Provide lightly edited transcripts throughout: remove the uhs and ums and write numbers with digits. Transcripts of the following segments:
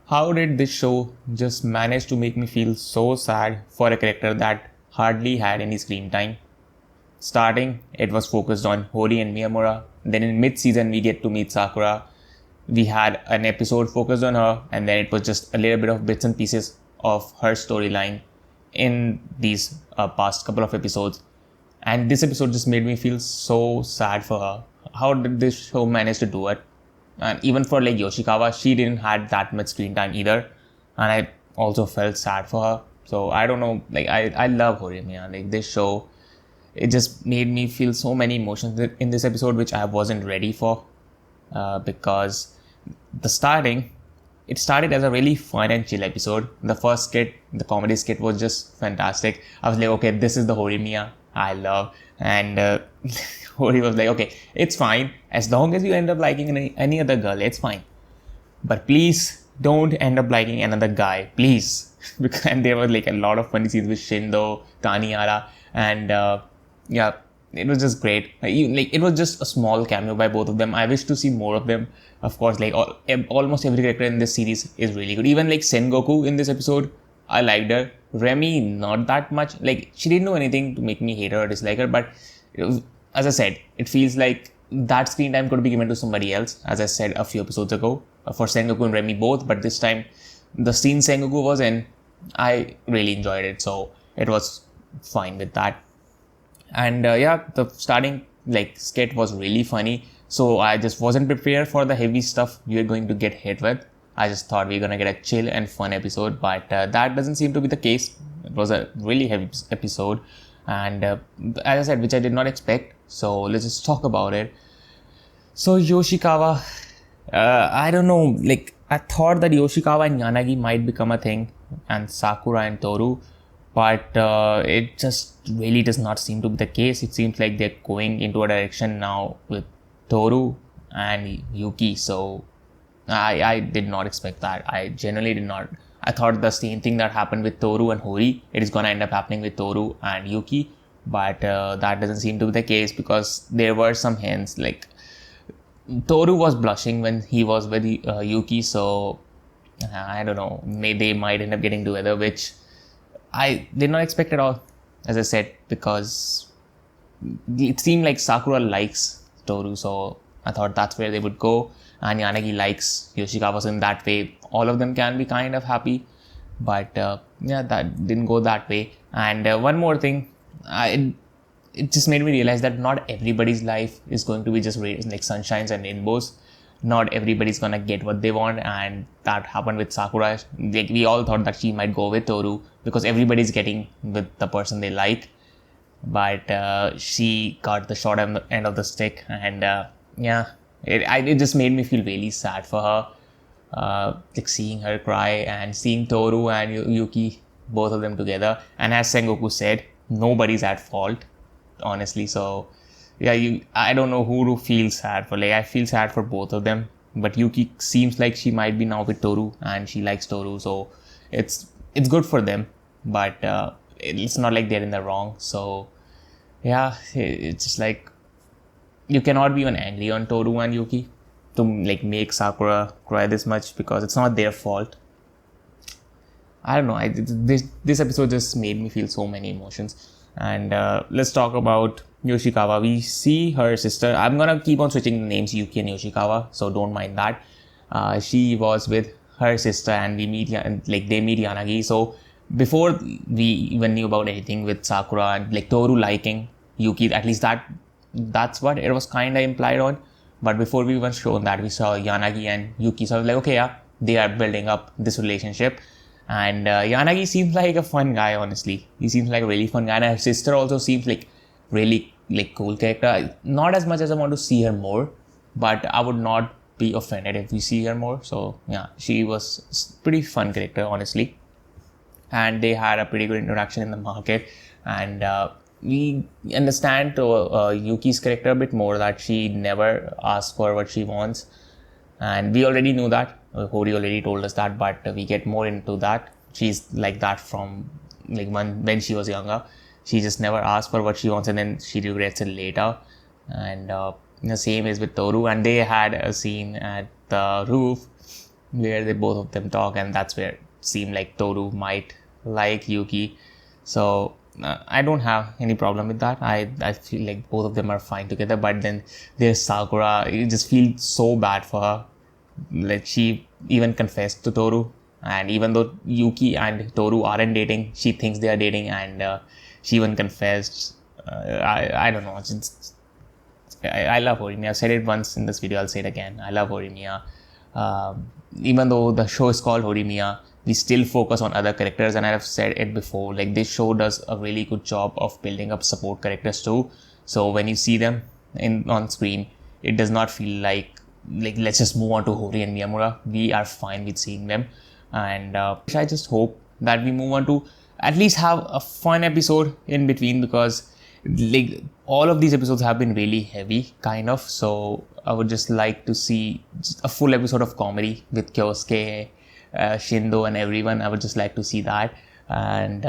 How did this show just manage to make me feel so sad for a character that hardly had any screen time? Starting, it was focused on Hori and Miyamura. Then in mid-season, we get to meet Sakura. We had an episode focused on her, and then it was just a little bit of bits and pieces of her storyline in these past couple of episodes. And this episode just made me feel so sad for her. How did this show manage to do it? And even for like Yoshikawa, she didn't had that much screen time either, and I also felt sad for her. So I don't know, like I love Horimiya. Like this show, it just made me feel so many emotions in this episode, which I wasn't ready for, because the starting, it started as a really fun and chill episode. The first skit, the comedy skit, was just fantastic. I was like, okay, this is the Horimiya I love, and Hori was like, okay, it's fine as long as you end up liking any other girl, it's fine. But please don't end up liking another guy, please. Because and there was like a lot of funny scenes with Shindo, Tanihara, and yeah, it was just great. Like it was just a small cameo by both of them. I wish to see more of them. Of course, like almost every character in this series is really good. Even like Sengoku in this episode, I liked her. Remy, not that much. Like she didn't do anything to make me hate her or dislike her, but as I said, it feels like that screen time could be given to somebody else, as I said a few episodes ago, for Sengoku and Remy both, but this time, the scene Sengoku was in, I really enjoyed it, so it was fine with that. And yeah, the starting like skit was really funny, so I just wasn't prepared for the heavy stuff we were going to get hit with. I just thought we were gonna get a chill and fun episode, but that doesn't seem to be the case. It was a really heavy episode, and as I said, which I did not expect. So let's just talk about it. So Yoshikawa, I don't know, like I thought that Yoshikawa and Yanagi might become a thing, and Sakura and Toru, but it just really does not seem to be the case. It seems like they're going into a direction now with Toru and Yuki, so I did not expect that. I genuinely did not. I thought the same thing that happened with Toru and Hori, it is gonna end up happening with Toru and Yuki, but that doesn't seem to be the case because there were some hints. Like Toru was blushing when he was with Yuki, so I don't know. They might end up getting together, which I did not expect at all. As I said, because it seemed like Sakura likes Toru, so I thought that's where they would go. And Yanagi likes Yoshikawa, so in that way, all of them can be kind of happy. But yeah, that didn't go that way. And one more thing, it just made me realize that not everybody's life is going to be just like sunshines and rainbows. Not everybody's gonna get what they want, and that happened with Sakura. Like, we all thought that she might go with Toru because everybody's getting with the person they like, but she got the short end of the stick, and yeah, it just made me feel really sad for her. Like seeing her cry and seeing Toru and Yuki, both of them together. And as Sengoku said, nobody's at fault, honestly. So yeah, I don't know who to feel sad for. Like I feel sad for both of them, but Yuki seems like she might be now with Toru and she likes Toru, so it's good for them. But it's not like they're in the wrong. So yeah, it's just like you cannot be even angry on Toru and Yuki to like make Sakura cry this much because it's not their fault. I don't know. This episode just made me feel so many emotions. And let's talk about Yoshikawa. We see her sister. I'm gonna keep on switching the names Yuki and Yoshikawa, so don't mind that. She was with her sister, and they meet Yanagi. So before we even knew about anything with Sakura and like Toru liking Yuki, at least that's what it was kind of implied on. But before we even shown that, we saw Yanagi and Yuki. So I was like, okay, yeah, they are building up this relationship. And Yanagi seems like a fun guy, honestly. He seems like a really fun guy. And her sister also seems like really like cool character. Not as much as I want to see her more, but I would not be offended if we see her more. So yeah, she was pretty fun character, honestly. And they had a pretty good interaction in the market. And we understand Yuki's character a bit more, that she never asks for what she wants. And we already knew that. Hori already told us that, but we get more into that. She's like that from like when she was younger. She just never asks for what she wants, and then she regrets it later. And the same is with Toru. And they had a scene at the roof where they both of them talk, and that's where it seemed like Toru might like Yuki. So I don't have any problem with that. I feel like both of them are fine together. But then there's Sakura. You just feel so bad for her. Like, she even confessed to Toru, and even though Yuki and Toru aren't dating, she thinks they are dating, and she even confessed. I don't know. I love Horimiya. I've said it once in this video. I'll say it again. I love Horimiya. Even though the show is called Horimiya, we still focus on other characters, and I've said it before. Like, this show does a really good job of building up support characters too. So when you see them on screen, it does not feel like let's just move on to Hori and Miyamura. We are fine with seeing them, and I just hope that we move on to at least have a fun episode in between, because like all of these episodes have been really heavy kind of. So I would just like to see just a full episode of comedy with Kyosuke, Shindo and everyone. I would just like to see that. And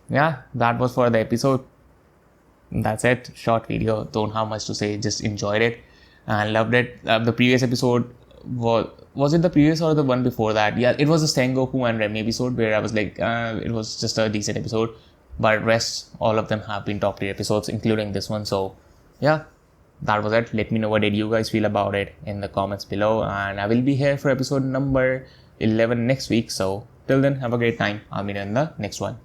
yeah, that was for the episode. That's it. Short video. Don't have much to say. Just enjoyed it and loved it. The previous episode was it the previous or the one before that? Yeah, it was the Sengoku and Remy episode where I was like, it was just a decent episode. But rest, all of them have been top tier episodes, including this one. So yeah, that was it. Let me know what did you guys feel about it in the comments below. And I will be here for episode number 11 next week. So till then, have a great time. I'll meet you in the next one.